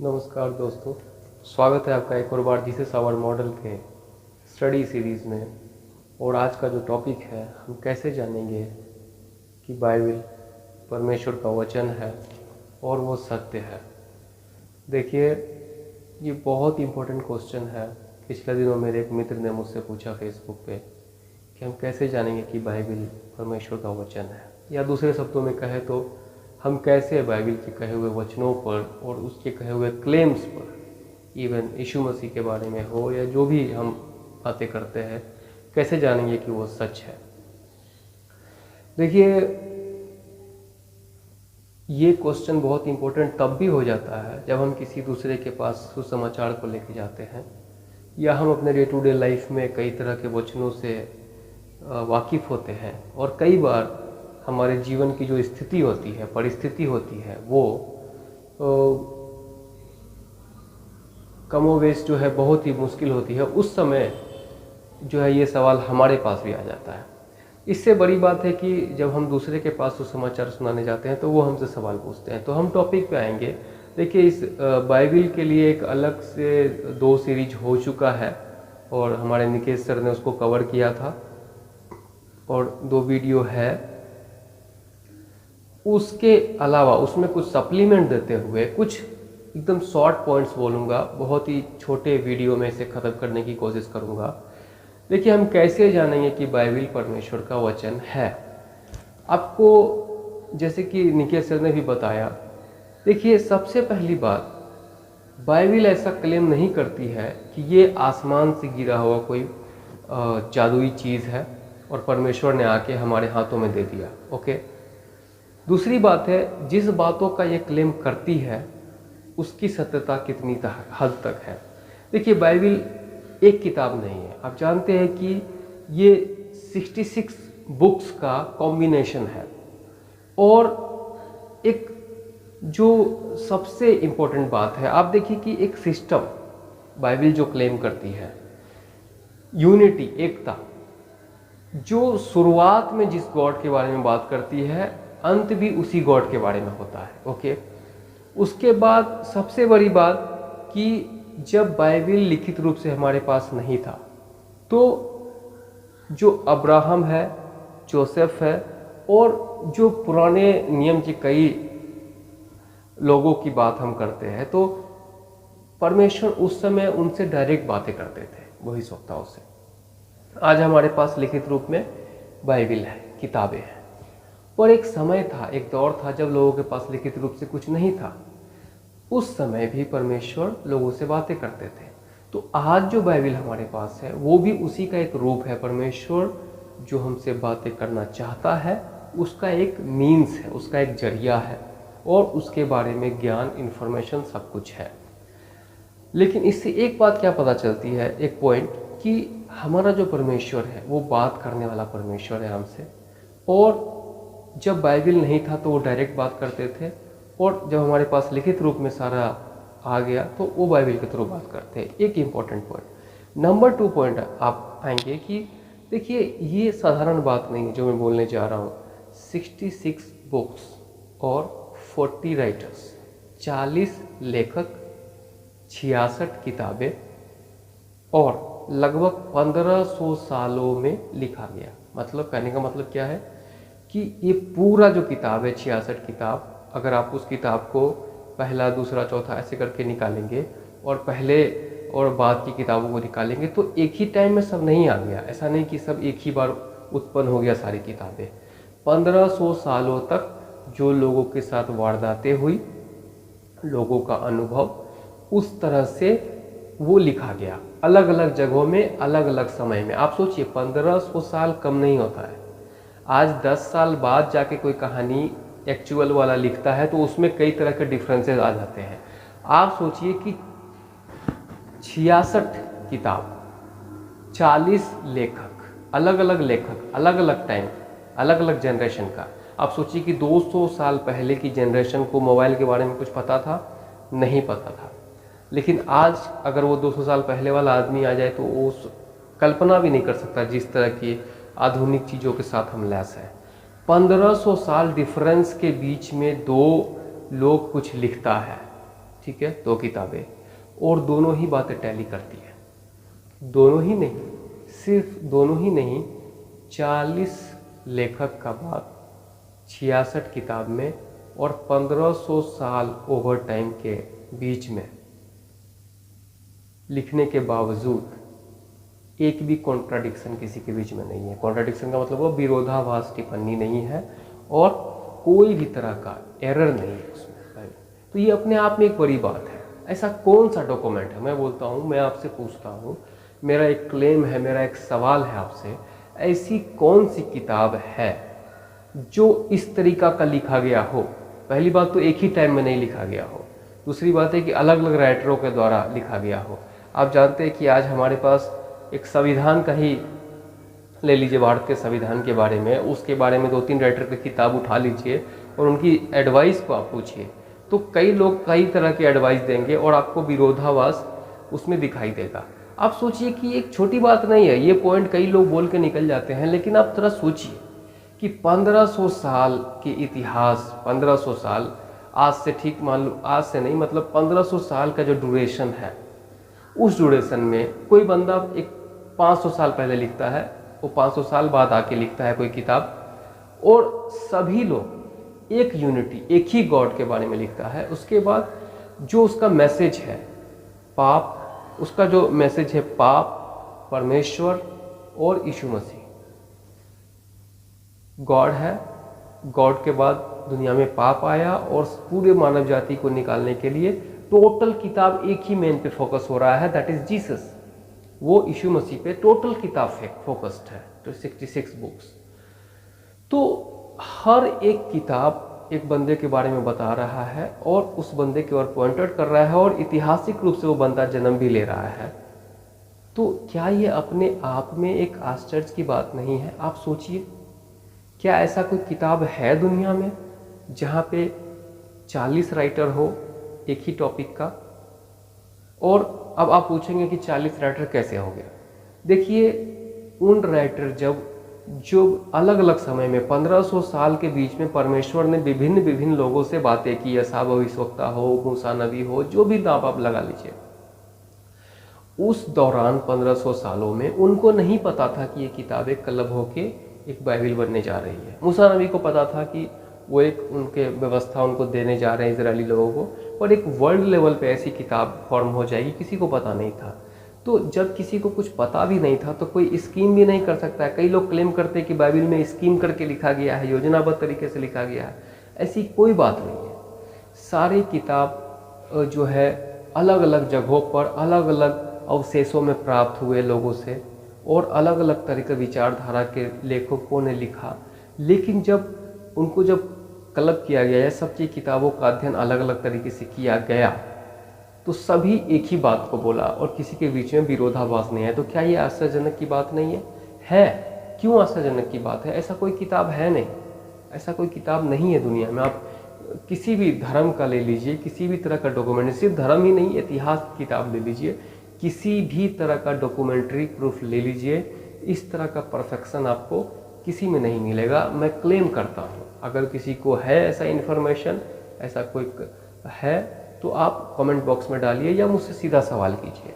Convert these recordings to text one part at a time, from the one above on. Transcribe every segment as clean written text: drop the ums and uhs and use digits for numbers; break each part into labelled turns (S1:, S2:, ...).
S1: नमस्कार दोस्तों, स्वागत है आपका एक और बार जीसस आवर मॉडल के स्टडी सीरीज़ में। और आज का जो टॉपिक है, हम कैसे जानेंगे कि बाइबल परमेश्वर का वचन है और वो सत्य है। देखिए, ये बहुत इम्पोर्टेंट क्वेश्चन है। पिछले दिनों मेरे एक मित्र ने मुझसे पूछा फेसबुक पे कि हम कैसे जानेंगे कि बाइबल परमेश्वर का वचन है, या दूसरे शब्दों में कहे तो हम कैसे बाइबल के कहे हुए वचनों पर और उसके कहे हुए क्लेम्स पर, इवन यीशु मसीह के बारे में हो या जो भी हम बातें करते हैं, कैसे जानेंगे कि वो सच है। देखिए, ये क्वेश्चन बहुत इम्पोर्टेंट तब भी हो जाता है जब हम किसी दूसरे के पास सुसमाचार को लेके जाते हैं, या हम अपने डे टू डे लाइफ में कई तरह के वचनों से वाकिफ़ होते हैं। और कई बार हमारे जीवन की जो स्थिति होती है, परिस्थिति होती है, वो कमोवेश जो है बहुत ही मुश्किल होती है। उस समय जो है ये सवाल हमारे पास भी आ जाता है। इससे बड़ी बात है कि जब हम दूसरे के पास सुसमाचार सुनाने जाते हैं तो वो हमसे सवाल पूछते हैं। तो हम टॉपिक पे आएंगे। देखिए, इस बाइबल के लिए एक अलग से 2 सीरीज हो चुका है और हमारे निकेश सर ने उसको कवर किया था, और 2 वीडियो है। उसके अलावा उसमें कुछ सप्लीमेंट देते हुए कुछ एकदम शॉर्ट पॉइंट्स बोलूँगा, बहुत ही छोटे वीडियो में इसे ख़त्म करने की कोशिश करूँगा। देखिए, हम कैसे जानेंगे कि बाइबल परमेश्वर का वचन है। आपको जैसे कि निकेश सर ने भी बताया, देखिए, सबसे पहली बात, बाइबल ऐसा क्लेम नहीं करती है कि ये आसमान से गिरा हुआ कोई जादुई चीज़ है और परमेश्वर ने आके हमारे हाथों में दे दिया। ओके। दूसरी बात है, जिस बातों का ये क्लेम करती है उसकी सत्यता कितनी हद तक है। देखिए, बाइबल एक किताब नहीं है। आप जानते हैं कि ये 66 बुक्स का कॉम्बिनेशन है। और एक जो सबसे इम्पोर्टेंट बात है, आप देखिए कि एक सिस्टम बाइबल जो क्लेम करती है, यूनिटी, एकता, जो शुरुआत में जिस गॉड के बारे में बात करती है, अंत भी उसी गॉड के बारे में होता है। ओके। उसके बाद सबसे बड़ी बात कि जब बाइबल लिखित रूप से हमारे पास नहीं था, तो जो अब्राहम है, जोसेफ है, और जो पुराने नियम के कई लोगों की बात हम करते हैं, तो परमेश्वर उस समय उनसे डायरेक्ट बातें करते थे, वही स्वताओं से। आज हमारे पास लिखित रूप में बाइबल है, किताबें हैं। पर एक समय था, एक दौर था जब लोगों के पास लिखित रूप से कुछ नहीं था। उस समय भी परमेश्वर लोगों से बातें करते थे। तो आज जो बाइबल हमारे पास है वो भी उसी का एक रूप है। परमेश्वर जो हमसे बातें करना चाहता है उसका एक मीन्स है, उसका एक जरिया है, और उसके बारे में ज्ञान, इन्फॉर्मेशन सब कुछ है। लेकिन इससे एक बात क्या पता चलती है, एक पॉइंट, कि हमारा जो परमेश्वर है वो बात करने वाला परमेश्वर है हमसे। और जब बाइबल नहीं था तो वो डायरेक्ट बात करते थे, और जब हमारे पास लिखित रूप में सारा आ गया तो वो बाइबल के थ्रू बात करते हैं। एक इम्पॉर्टेंट पॉइंट। नंबर 2 पॉइंट आप आएंगे कि देखिए, ये साधारण बात नहीं है जो मैं बोलने जा रहा हूँ। 66 बुक्स और 40 राइटर्स, 40 लेखक, 66 किताबें, और लगभग 1500 सालों में लिखा गया। मतलब कहने का मतलब क्या है कि ये पूरा जो किताब है, 66 किताब, अगर आप उस किताब को पहला, दूसरा, चौथा ऐसे करके निकालेंगे और पहले और बाद की किताबों को निकालेंगे, तो एक ही टाइम में सब नहीं आ गया। ऐसा नहीं कि सब एक ही बार उत्पन्न हो गया सारी किताबें। 1500 सालों तक जो लोगों के साथ वारदातें हुई, लोगों का अनुभव, उस तरह से वो लिखा गया, अलग अलग जगहों में, अलग अलग समय में। आप सोचिए, 1500 साल कम नहीं होता है। आज 10 साल बाद जाके कोई कहानी एक्चुअल वाला लिखता है तो उसमें कई तरह के डिफरेंसेस आ जाते हैं। आप सोचिए कि 66 किताब, 40 लेखक, अलग अलग लेखक, अलग अलग टाइम, अलग अलग जनरेशन का। आप सोचिए कि 200 साल पहले की जनरेशन को मोबाइल के बारे में कुछ पता था? नहीं पता था। लेकिन आज अगर वो 200 साल पहले वाला आदमी आ जाए तो वो कल्पना भी नहीं कर सकता जिस तरह की आधुनिक चीज़ों के साथ हम लैस हैं। 1500 साल डिफरेंस के बीच में 2 लोग कुछ लिखता है, ठीक है, 2 किताबें, और दोनों ही बातें टैली करती है। दोनों ही नहीं, सिर्फ दोनों ही नहीं, 40 लेखक का बात 66 किताब में और 1500 साल ओवर टाइम के बीच में लिखने के बावजूद एक भी कॉन्ट्राडिक्शन किसी के बीच में नहीं है। कॉन्ट्राडिक्शन का मतलब वो विरोधाभास टिप्पणी नहीं है और कोई भी तरह का एरर नहीं है उसमें। तो ये अपने आप में एक बड़ी बात है। ऐसा कौन सा डॉक्यूमेंट है, मैं बोलता हूँ, मैं आपसे पूछता हूँ, मेरा एक क्लेम है, मेरा एक सवाल है आपसे, ऐसी कौन सी किताब है जो इस तरीका का लिखा गया हो? पहली बात तो एक ही टाइम में नहीं लिखा गया हो, दूसरी बात है कि अलग अलग राइटरों के द्वारा लिखा गया हो। आप जानते हैं कि आज हमारे पास एक संविधान का ही ले लीजिए, भारत के संविधान के बारे में, उसके बारे में 2-3 राइटर की किताब उठा लीजिए और उनकी एडवाइस को आप पूछिए, तो कई लोग कई तरह की एडवाइस देंगे और आपको विरोधाभास उसमें दिखाई देगा। आप सोचिए कि एक छोटी बात नहीं है, ये पॉइंट कई लोग बोल के निकल जाते हैं, लेकिन आप थोड़ा सोचिए कि 1500 साल के इतिहास, 1500 साल, आज से ठीक मान लो, आज से नहीं मतलब 1500 साल का जो ड्यूरेशन है, उस ड्यूरेशन में कोई बंदा एक 500 साल पहले लिखता है, वो 500 साल बाद आके लिखता है कोई किताब, और सभी लोग एक यूनिटी, एक ही गॉड के बारे में लिखता है। उसके बाद जो उसका मैसेज है पाप, उसका जो मैसेज है पाप, परमेश्वर और यीशु मसीह, गॉड है, गॉड के बाद दुनिया में पाप आया और पूरे मानव जाति को निकालने के लिए टोटल किताब एक ही मैन पे फोकस हो रहा है, दैट इज जीसस। वो यीशु मसीह पे टोटल किताब फोकस्ड है, तो 66 बुक्स। तो हर एक किताब एक बंदे के बारे में बता रहा है और उस बंदे की ओर पॉइंट आउट कर रहा है और ऐतिहासिक रूप से वो बंदा जन्म भी ले रहा है। तो क्या ये अपने आप में एक आश्चर्य की बात नहीं है? आप सोचिए, क्या ऐसा कोई किताब है दुनिया में जहाँ पे 40 राइटर हो एक ही टॉपिक का? और अब आप पूछेंगे कि 40 राइटर कैसे हो गया? देखिए, उन राइटर जो अलग अलग समय में 1500 साल के बीच में परमेश्वर ने विभिन्न विभिन्न लोगों से बातें की, यशायाह भविष्यवक्ता हो, मूसा नबी हो, जो भी नाम आप लगा लीजिए, उस दौरान 1500 सालों में उनको नहीं पता था कि ये किताबें क्लब होके एक बाइबल बनने जा रही है। मूसा नबी को पता था कि वो एक उनके व्यवस्था उनको देने जा रहे हैं इजरायली लोगों को, पर एक वर्ल्ड लेवल पे ऐसी किताब फॉर्म हो जाएगी, किसी को पता नहीं था। तो जब किसी को कुछ पता भी नहीं था तो कोई स्कीम भी नहीं कर सकता है। कई लोग क्लेम करते हैं कि बाइबल में स्कीम करके लिखा गया है, योजनाबद्ध तरीके से लिखा गया है। ऐसी कोई बात नहीं है। सारी किताब जो है अलग अलग जगहों पर अलग अलग अवशेषों में प्राप्त हुए लोगों से और अलग अलग तरह के विचारधारा के लेखकों ने लिखा, लेकिन जब उनको क्लब किया गया, सब चीज़ किताबों का अध्ययन अलग अलग तरीके से किया गया, तो सभी एक ही बात को बोला और किसी के बीच में विरोधाभास नहीं है। तो क्या ये आश्चर्यजनक की बात नहीं है? क्यों आश्चर्यजनक की बात है? ऐसा कोई किताब है नहीं, ऐसा कोई किताब नहीं है दुनिया में। आप किसी भी धर्म का ले लीजिए, किसी भी तरह का डॉक्यूमेंट्री, सिर्फ धर्म ही नहीं, इतिहास की किताब ले लीजिए, किसी भी तरह का डॉक्यूमेंट्री प्रूफ ले लीजिए, इस तरह का परफेक्शन आपको किसी में नहीं मिलेगा। मैं क्लेम करता हूँ, अगर किसी को है ऐसा इन्फॉर्मेशन, ऐसा कोई है, तो आप कमेंट बॉक्स में डालिए या मुझसे सीधा सवाल कीजिए।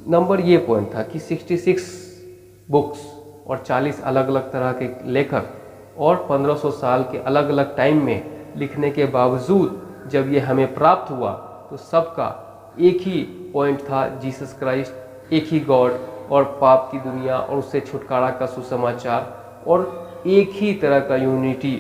S1: नंबर ये पॉइंट था कि 66 बुक्स और 40 अलग अलग तरह के लेखक और 1500 साल के अलग अलग टाइम में लिखने के बावजूद जब ये हमें प्राप्त हुआ तो सबका एक ही पॉइंट था, जीसस क्राइस्ट, एक ही गॉड और पाप की दुनिया और उससे छुटकारा का सुसमाचार, और एक ही तरह का यूनिटी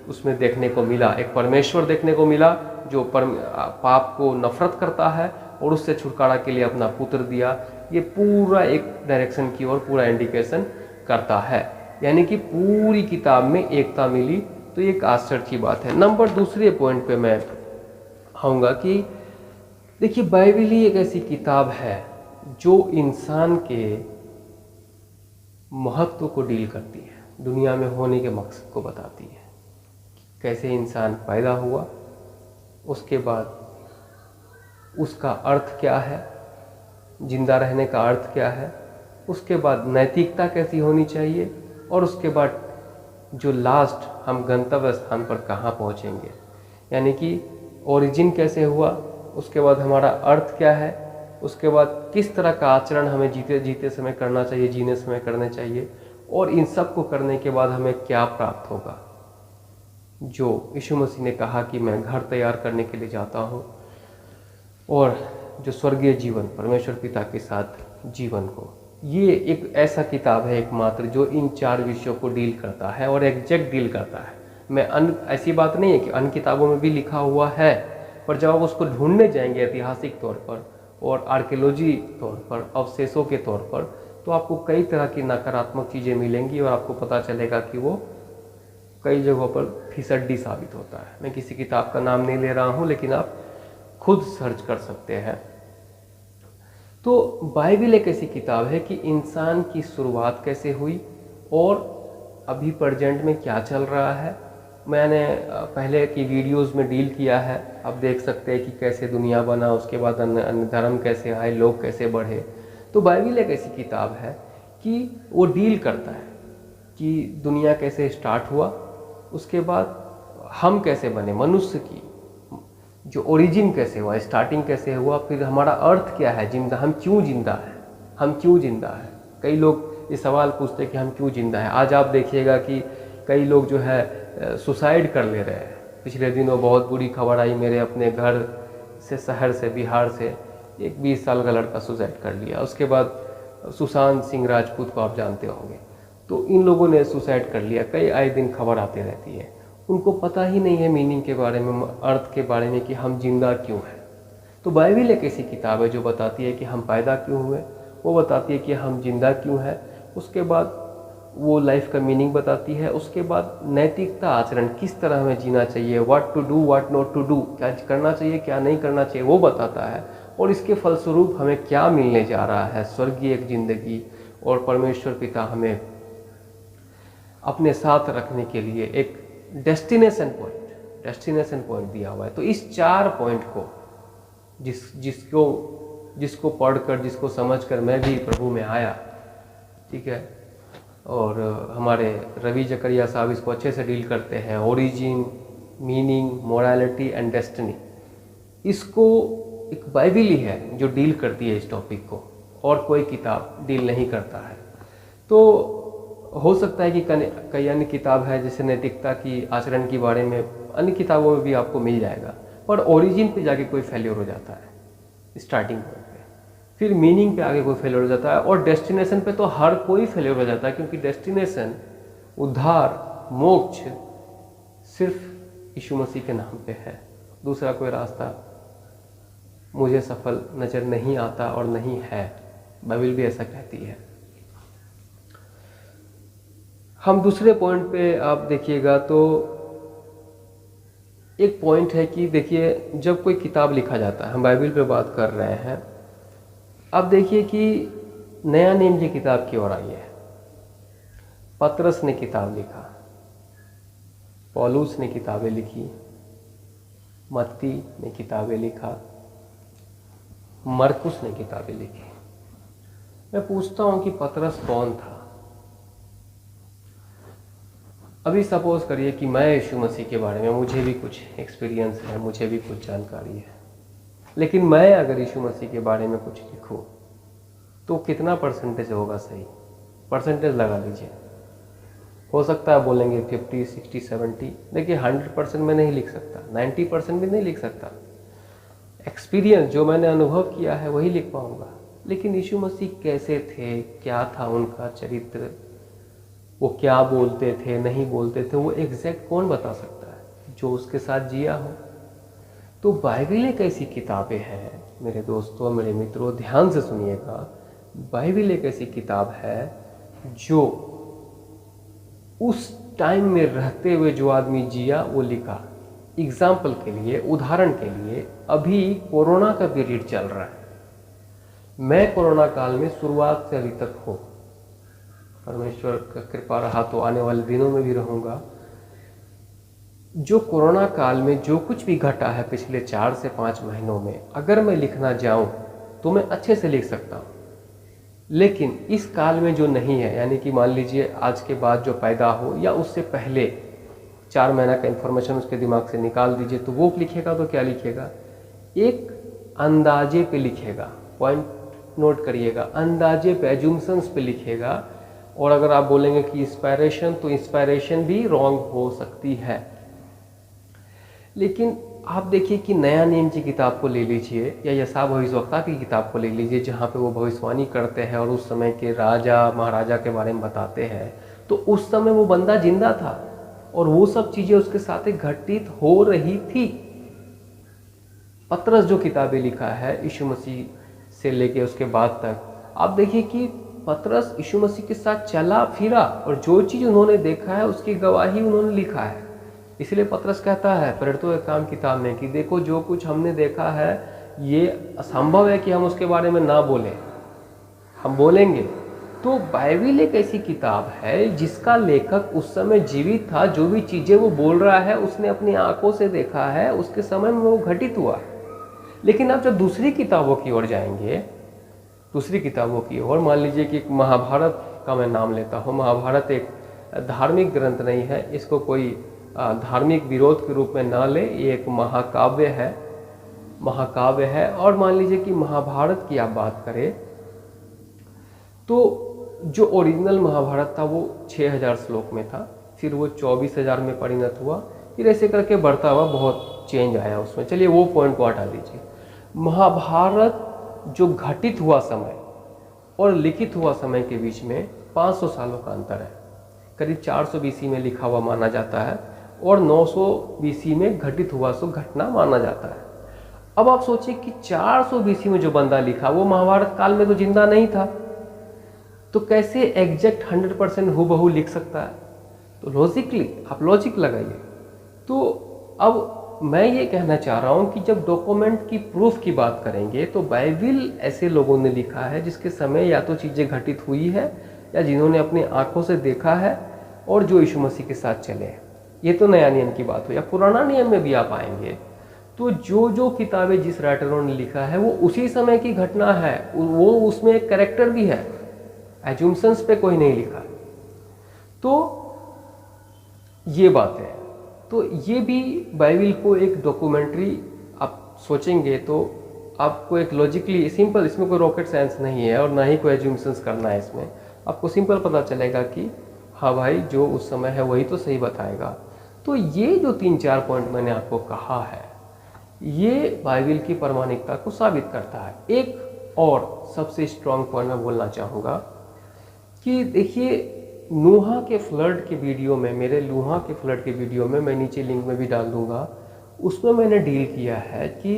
S1: उसमें देखने को मिला। एक परमेश्वर देखने को मिला जो पाप को नफरत करता है और उससे छुटकारा के लिए अपना पुत्र दिया। ये पूरा एक डायरेक्शन की ओर पूरा इंडिकेशन करता है, यानी कि पूरी किताब में एकता मिली। तो ये एक आश्चर्य की बात है। नंबर दूसरे पॉइंट पे मैं आऊँगा कि देखिए, बाइबल ही एक ऐसी किताब है जो इंसान के महत्व को डील करती है, दुनिया में होने के मकसद को बताती है, कैसे इंसान पैदा हुआ, उसके बाद उसका अर्थ क्या है, जिंदा रहने का अर्थ क्या है, उसके बाद नैतिकता कैसी होनी चाहिए, और उसके बाद जो लास्ट हम गंतव्य स्थान पर कहाँ पहुँचेंगे, यानी कि ओरिजिन कैसे हुआ, उसके बाद हमारा अर्थ क्या है, उसके बाद किस तरह का आचरण हमें जीते जीते समय करना चाहिए, जीने समय करने चाहिए, और इन सब को करने के बाद हमें क्या प्राप्त होगा। जो यीशु मसीह ने कहा कि मैं घर तैयार करने के लिए जाता हूँ, और जो स्वर्गीय जीवन परमेश्वर पिता के साथ जीवन को, ये एक ऐसा किताब है एकमात्र जो इन 4 विषयों को डील करता है और एग्जैक्ट डील करता है। मैं ऐसी बात नहीं है कि अन्य किताबों में भी लिखा हुआ है, पर जब आप उसको ढूंढने जाएंगे ऐतिहासिक तौर पर और आर्कियोलॉजी तौर पर, अवशेषों के तौर पर, तो आपको कई तरह की नकारात्मक चीज़ें मिलेंगी और आपको पता चलेगा कि वो कई जगहों पर फिसड्डी साबित होता है। मैं किसी किताब का नाम नहीं ले रहा हूँ, लेकिन आप खुद सर्च कर सकते हैं। तो बाइबिल एक ऐसी किताब है कि इंसान की शुरुआत कैसे हुई और अभी प्रेजेंट में क्या चल रहा है। मैंने पहले की वीडियोस में डील किया है, आप देख सकते हैं कि कैसे दुनिया बना, उसके बाद अन्य धर्म कैसे आए, लोग कैसे बढ़े। तो बाइबिल एक ऐसी किताब है कि वो डील करता है कि दुनिया कैसे स्टार्ट हुआ, उसके बाद हम कैसे बने, मनुष्य की जो ओरिजिन कैसे हुआ, स्टार्टिंग कैसे हुआ, फिर हमारा अर्थ क्या है, जिंदा, हम क्यों जिंदा है, हम क्यों जिंदा है। कई लोग ये सवाल पूछते हैं कि हम क्यों जिंदा है। आज आप देखिएगा कि कई लोग जो है सुसाइड कर ले रहे हैं। पिछले दिनों बहुत बुरी खबर आई मेरे अपने घर से, शहर से, बिहार से, एक 20 साल का लड़का सुसाइड कर लिया। उसके बाद सुशांत सिंह राजपूत को आप जानते होंगे, तो इन लोगों ने सुसाइड कर लिया। कई आए दिन खबर आती रहती है। उनको पता ही नहीं है मीनिंग के बारे में, अर्थ के बारे में, कि हम जिंदा क्यों हैं। तो बाइबिल एक ऐसी किताब है जो बताती है कि हम पैदा क्यों हुए, वो बताती है कि हम जिंदा क्यों हैं, उसके बाद वो लाइफ का मीनिंग बताती है, उसके बाद नैतिकता, आचरण, किस तरह हमें जीना चाहिए, what to do what not to do, क्या करना चाहिए क्या नहीं करना चाहिए, वो बताता है। और इसके फलस्वरूप हमें क्या मिलने जा रहा है, स्वर्गीय एक जिंदगी, और परमेश्वर पिता हमें अपने साथ रखने के लिए एक डेस्टिनेशन पॉइंट दिया हुआ है। तो इस 4 पॉइंट को जिसको पढ़कर, जिसको समझकर मैं भी प्रभु में आया, ठीक है। और हमारे रवि जकरिया साहब इसको अच्छे से डील करते हैं, origin, meaning, morality and destiny. इसको एक बाइबिल ही है जो डील करती है इस टॉपिक को, और कोई किताब डील नहीं करता है। तो हो सकता है कि कई अन्य किताब है जैसे नैतिकता की, आचरण के बारे में, अन्य किताबों में भी आपको मिल जाएगा, पर ओरिजिन पे जाके कोई फेलियर हो जाता है स्टार्टिंग पॉइंट पे, फिर मीनिंग पे आगे कोई फेलियर हो जाता है, और डेस्टिनेशन पे तो हर कोई फेलियर हो जाता है, क्योंकि डेस्टिनेशन, उद्धार, मोक्ष सिर्फ यीशु मसीह के नाम पे है। दूसरा कोई रास्ता मुझे सफल नजर नहीं आता और नहीं है। बाइबिल भी ऐसा कहती है। हम दूसरे पॉइंट पे आप देखिएगा तो एक पॉइंट है कि देखिए, जब कोई किताब लिखा जाता है, हम बाइबिल पे बात कर रहे हैं, अब देखिए कि नया नेम की किताब की ओर आई है। पतरस ने किताब लिखा, पौलुस ने किताबें लिखी, मत्ती ने किताबें लिखा, मरकुस ने किताबें लिखी। मैं पूछता हूं कि पतरस कौन था? अभी सपोज करिए कि मैं यीशु मसीह के बारे में, मुझे भी कुछ एक्सपीरियंस है, मुझे भी कुछ जानकारी है, लेकिन मैं अगर यीशु मसीह के बारे में कुछ लिखूं तो कितना परसेंटेज होगा सही? परसेंटेज लगा लीजिए। हो सकता है बोलेंगे 50, 60, 70। देखिए 100% में नहीं लिख सकता, 90% भी नहीं लिख सकता। एक्सपीरियंस, जो मैंने अनुभव किया है वही लिख पाऊंगा। लेकिन यीशु मसीह कैसे थे, क्या था उनका चरित्र, वो क्या बोलते थे, नहीं बोलते थे, वो एग्जैक्ट कौन बता सकता है? जो उसके साथ जिया हो। तो बाइबिल एक ऐसी किताबें हैं मेरे दोस्तों, मेरे मित्रों, ध्यान से सुनिएगा। बाइबिल एक ऐसी किताब है जो उस टाइम में रहते हुए जो आदमी जिया वो लिखा। एग्जाम्पल के लिए, उदाहरण के लिए, अभी कोरोना का पीरियड चल रहा है। मैं कोरोना काल में शुरुआत से अभी तक हूँ, परमेश्वर का कृपा रहा तो आने वाले दिनों में भी रहूँगा। जो कोरोना काल में जो कुछ भी घटा है पिछले 4 से 5 महीनों में, अगर मैं लिखना जाऊँ तो मैं अच्छे से लिख सकता हूँ। लेकिन इस काल में जो नहीं है, यानी कि मान लीजिए आज के बाद जो पैदा हो या उससे पहले 4 महीना का इन्फॉर्मेशन उसके दिमाग से निकाल दीजिए, तो वो लिखेगा तो क्या लिखेगा? एक अंदाजे पे लिखेगा, पॉइंट नोट करिएगा, अंदाजे पे, एज्यूम्शंस पे लिखेगा। और अगर आप बोलेंगे कि इंस्पायरेशन, तो इंस्पायरेशन भी रॉन्ग हो सकती है। लेकिन आप देखिए कि नया नियम की किताब को ले लीजिए या यशा भविष्यवक्ता की किताब को ले लीजिए, जहाँ पे वो भविष्यवाणी करते हैं और उस समय के राजा महाराजा के बारे में बताते हैं। तो उस समय वो बंदा जिंदा था और वो सब चीज़ें उसके साथ घटित हो रही थी। पतरस जो किताबें लिखा है यीशु मसीह से लेके उसके बाद तक, आप देखिए कि पतरस यीशु मसीह के साथ चला फिरा और जो चीज़ उन्होंने देखा है उसकी गवाही उन्होंने लिखा है। इसलिए पतरस कहता है प्रेरितों के काम किताब में कि देखो जो कुछ हमने देखा है ये असंभव है कि हम उसके बारे में ना बोलें, हम बोलेंगे। तो बाइबिल एक ऐसी किताब है जिसका लेखक उस समय जीवित था, जो भी चीज़ें वो बोल रहा है उसने अपनी आंखों से देखा है, उसके समय में वो घटित हुआ। लेकिन आप जब दूसरी किताबों की ओर जाएंगे, दूसरी किताबों की ओर, मान लीजिए कि महाभारत का मैं नाम लेता हूँ। महाभारत एक धार्मिक ग्रंथ नहीं है, इसको कोई धार्मिक विरोध के रूप में ना ले, ये एक महाकाव्य है, महाकाव्य है। और मान लीजिए कि महाभारत की आप बात करें तो जो ओरिजिनल महाभारत था वो 6000 श्लोक में था, फिर वो 24,000 में परिणत हुआ, फिर ऐसे करके बढ़ता हुआ बहुत चेंज आया उसमें। चलिए वो पॉइंट को हटा दीजिए। महाभारत जो घटित हुआ समय और लिखित हुआ समय के बीच में 500 सालों का अंतर है। करीब 400 BC में लिखा हुआ माना जाता है और 900 BC में घटित हुआ सो घटना माना जाता है। अब आप सोचिए कि 400 BC में जो बंदा लिखा वो महाभारत काल में तो जिंदा नहीं था, तो कैसे एग्जैक्ट 100% हूबहू लिख सकता है? तो लॉजिकली आप लॉजिक लगाइए। तो अब मैं ये कहना चाह रहा हूँ कि जब डॉक्यूमेंट की प्रूफ की बात करेंगे तो बाइबिल ऐसे लोगों ने लिखा है जिसके समय या तो चीज़ें घटित हुई है या जिन्होंने अपनी आंखों से देखा है और जो यीशु मसीह के साथ चले हैं। ये तो नया नियम की बात हो, या पुराना नियम में भी आप आएंगे तो जो जो किताबें जिस राइटरों ने लिखा है वो उसी समय की घटना है, वो उसमें एक कैरेक्टर भी है, एज्यूम्शंस पे कोई नहीं लिखा। तो ये बात है। तो ये भी बाइबिल को एक डॉक्यूमेंट्री आप सोचेंगे तो आपको एक लॉजिकली सिंपल, इसमें कोई रॉकेट साइंस नहीं है और ना ही कोई एज्यूम्शंस करना है इसमें, आपको सिंपल पता चलेगा कि हाँ भाई जो उस समय है वही तो सही बताएगा। तो ये जो 3-4 पॉइंट मैंने आपको कहा है ये बाइबिल की प्रामाणिकता को साबित करता है। एक और सबसे स्ट्रॉन्ग पॉइंट मैं बोलना चाहूँगा कि देखिए नूहा के फ्लड के वीडियो में, मेरे नूहा के फ्लड के वीडियो में, मैं नीचे लिंक में भी डाल दूंगा, उसमें मैंने डील किया है कि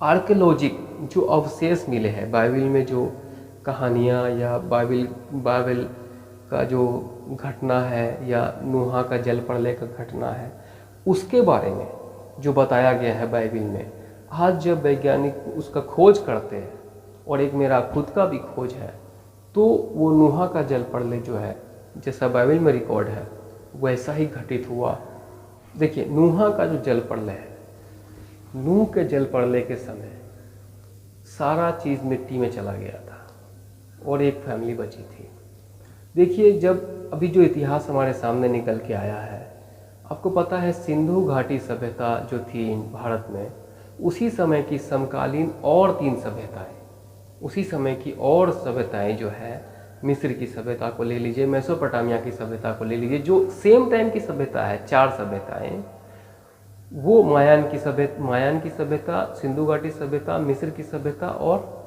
S1: आर्कियोलॉजिक जो अवशेष मिले हैं बाइबिल में, जो कहानियाँ या बाइबिल का जो घटना है या नूहा का जल प्रलय का घटना है उसके बारे में जो बताया गया है बाइबिल में, आज जब वैज्ञानिक उसका खोज करते हैं और एक मेरा खुद का भी खोज है, तो वो नूहा का जल प्रलय जो है जैसा बाइबिल में रिकॉर्ड है वैसा ही घटित हुआ। देखिए नूहा का जो जल प्रलय है, नूह के जल प्रलय के समय सारा चीज़ मिट्टी में चला गया था और एक फैमिली बची थी। देखिए जब अभी जो इतिहास हमारे सामने निकल के आया है, आपको पता है सिंधु घाटी सभ्यता जो थी भारत में, उसी समय की समकालीन और 3 सभ्यताएं, उसी समय की और सभ्यताएं जो है, मिस्र की सभ्यता को ले लीजिए, मेसोपोटामिया की सभ्यता को ले लीजिए, जो सेम टाइम की सभ्यता है, 4 सभ्यताएं, वो मायान की सभ्यता, सिंधु घाटी सभ्यता, मिस्र की सभ्यता और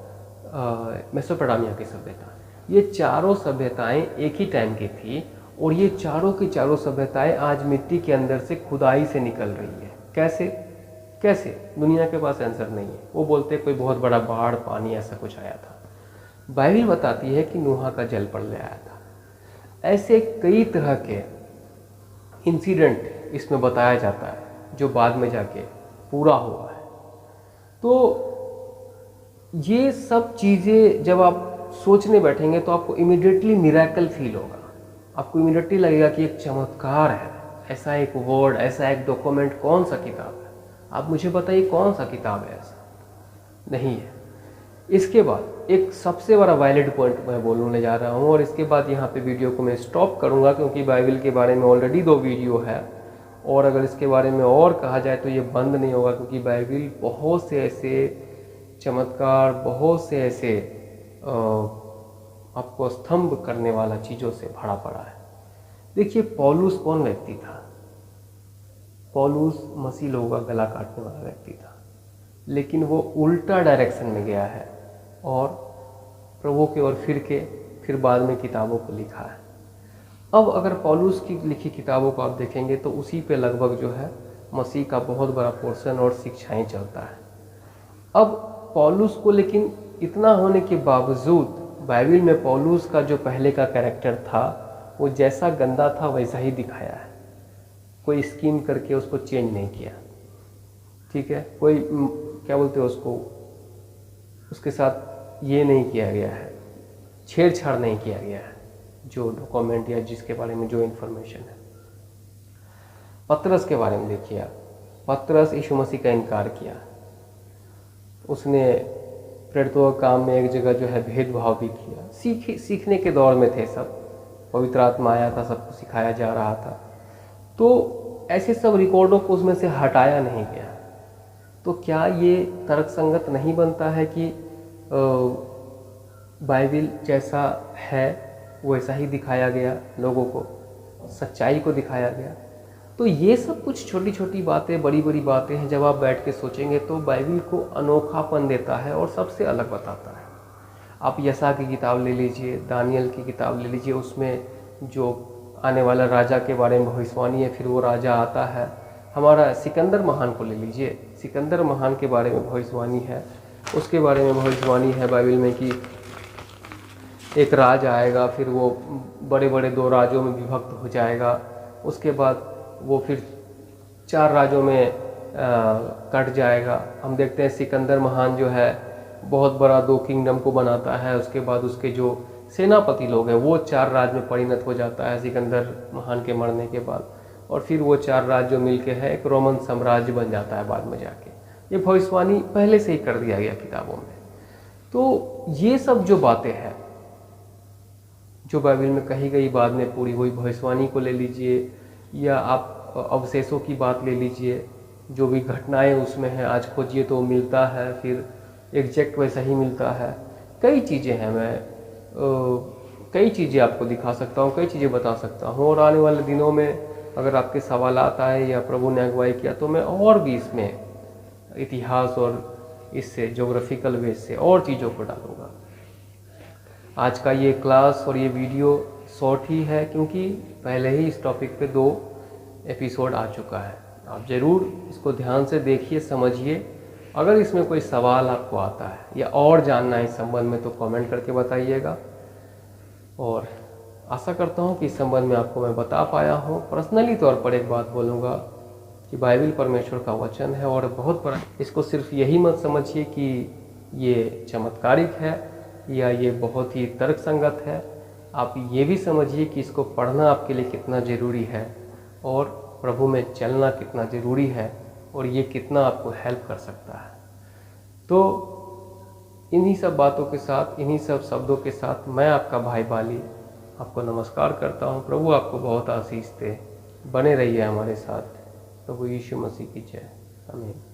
S1: मेसोपोटामिया की सभ्यता, ये चारों सभ्यताएं एक ही टाइम की थी और ये चारों की चारों सभ्यताएं आज मिट्टी के अंदर से खुदाई से निकल रही है। कैसे? दुनिया के पास आंसर नहीं है। वो बोलते कोई बहुत बड़ा बाढ़, पानी, ऐसा कुछ आया था। बाइबिल बताती है कि नूहा का जल प्रलय आया था। ऐसे कई तरह के इंसिडेंट इसमें बताया जाता है जो बाद में जाके पूरा हुआ है। तो ये सब चीज़ें जब आप सोचने बैठेंगे तो आपको इमीडिएटली मिरेकल फील होगा, आपको इमीडिएटली लगेगा कि एक चमत्कार है, ऐसा एक वर्ड, ऐसा एक डॉक्यूमेंट, कौन सा किताब है? आप मुझे बताइए कौन सा किताब है? ऐसा नहीं है। इसके बाद एक सबसे बड़ा वैलिड पॉइंट मैं बोलने जा रहा हूँ और इसके बाद यहाँ पे वीडियो को मैं स्टॉप करूँगा क्योंकि बाइबिल के बारे में ऑलरेडी 2 वीडियो है और अगर इसके बारे में और कहा जाए तो ये बंद नहीं होगा, क्योंकि बाइबिल बहुत से ऐसे चमत्कार, बहुत से ऐसे आपको स्तंभ करने वाला चीज़ों से भरा पड़ा है। देखिए पौलुस कौन व्यक्ति था? पौलुस मसीह लोगों का गला काटने वाला व्यक्ति था, लेकिन वो उल्टा डायरेक्शन में गया है और प्रभु की ओर फिर बाद में किताबों को लिखा है। अब अगर पौलुस की लिखी किताबों को आप देखेंगे तो उसी पे लगभग जो है मसीह का बहुत बड़ा पोर्शन और शिक्षाएं चलता है। अब पौलुस को लेकिन इतना होने के बावजूद बाइबिल में पौलुस का जो पहले का कैरेक्टर था वो जैसा गंदा था वैसा ही दिखाया है। कोई स्कीम करके उसको चेंज नहीं किया, ठीक है, कोई क्या बोलते हैं उसको, उसके साथ ये नहीं किया गया है, छेड़छाड़ नहीं किया गया है जो डॉक्यूमेंट या जिसके बारे में जो इन्फॉर्मेशन है। पतरस के बारे में देखिए आप, पतरस यीशु मसीह का इनकार किया, उसने प्रेरितों के काम में एक जगह जो है भेदभाव भी किया। सीखने के दौर में थे सब, पवित्र आत्मा आया था, सबको सिखाया जा रहा था, तो ऐसे सब रिकॉर्डों को उसमें से हटाया नहीं गया। तो क्या ये तर्कसंगत नहीं बनता है कि बाइबिल जैसा है वैसा ही दिखाया गया, लोगों को सच्चाई को दिखाया गया? तो ये सब कुछ छोटी छोटी बातें, बड़ी बड़ी बातें हैं, जब आप बैठ के सोचेंगे तो बाइबिल को अनोखापन देता है और सबसे अलग बताता है। आप यशा की किताब ले लीजिए, दानियल की किताब ले लीजिए, उसमें जो आने वाला राजा के बारे में भविष्यवाणी है, फिर वो राजा आता है। हमारा सिकंदर महान को ले लीजिए, सिकंदर महान के बारे में भविष्यवाणी है, उसके बारे में भविष्यवाणी है बाइबिल में कि एक राज आएगा, फिर वो बड़े बड़े 2 राज्यों में विभक्त हो जाएगा, उसके बाद वो फिर 4 राज्यों में कट जाएगा। हम देखते हैं सिकंदर महान जो है बहुत बड़ा 2 किंगडम को बनाता है, उसके बाद उसके जो सेनापति लोग हैं वो 4 राज्य में परिणत हो जाता है सिकंदर महान के मरने के बाद, और फिर वो 4 राज्य जो मिलके है एक रोमन साम्राज्य बन जाता है बाद में जाके। ये भविष्यवाणी पहले से ही कर दिया गया किताबों में। तो ये सब जो बातें हैं जो बाइबिल में कही गई, बाद में पूरी हुई, भविष्यवाणी को ले लीजिए या आप अवशेषों की बात ले लीजिए, जो भी घटनाएं उसमें हैं आज खोजिए तो मिलता है, फिर एग्जैक्ट वैसा ही मिलता है। कई चीज़ें हैं, मैं कई चीज़ें आपको दिखा सकता हूँ, कई चीज़ें बता सकता हूँ, और आने वाले दिनों में अगर आपके सवाल आता है या प्रभु ने अगुवाई किया तो मैं और भी इसमें इतिहास और इससे ज्योग्राफिकल बेस से और चीज़ों को डालूँगा। आज का ये क्लास और ये वीडियो शॉर्ट ही है, क्योंकि पहले ही इस टॉपिक पे 2 एपिसोड आ चुका है। आप ज़रूर इसको ध्यान से देखिए, समझिए। अगर इसमें कोई सवाल आपको आता है या और जानना है इस संबंध में तो कमेंट करके बताइएगा, और आशा करता हूँ कि इस संबंध में आपको मैं बता पाया हूँ। पर्सनली तौर पर एक बात बोलूँगा कि बाइबिल परमेश्वर का वचन है और बहुत बड़ा, इसको सिर्फ यही मत समझिए कि ये चमत्कारिक है या ये बहुत ही तर्कसंगत है। आप ये भी समझिए कि इसको पढ़ना आपके लिए कितना ज़रूरी है और प्रभु में चलना कितना ज़रूरी है और ये कितना आपको हेल्प कर सकता है। तो इन्हीं सब बातों के साथ, इन्हीं सब शब्दों के साथ मैं आपका भाई बाली आपको नमस्कार करता हूँ। प्रभु आपको बहुत आशीष दे। बने रहिए हमारे साथ। प्रभु यीशु मसीह की जय। आमीन।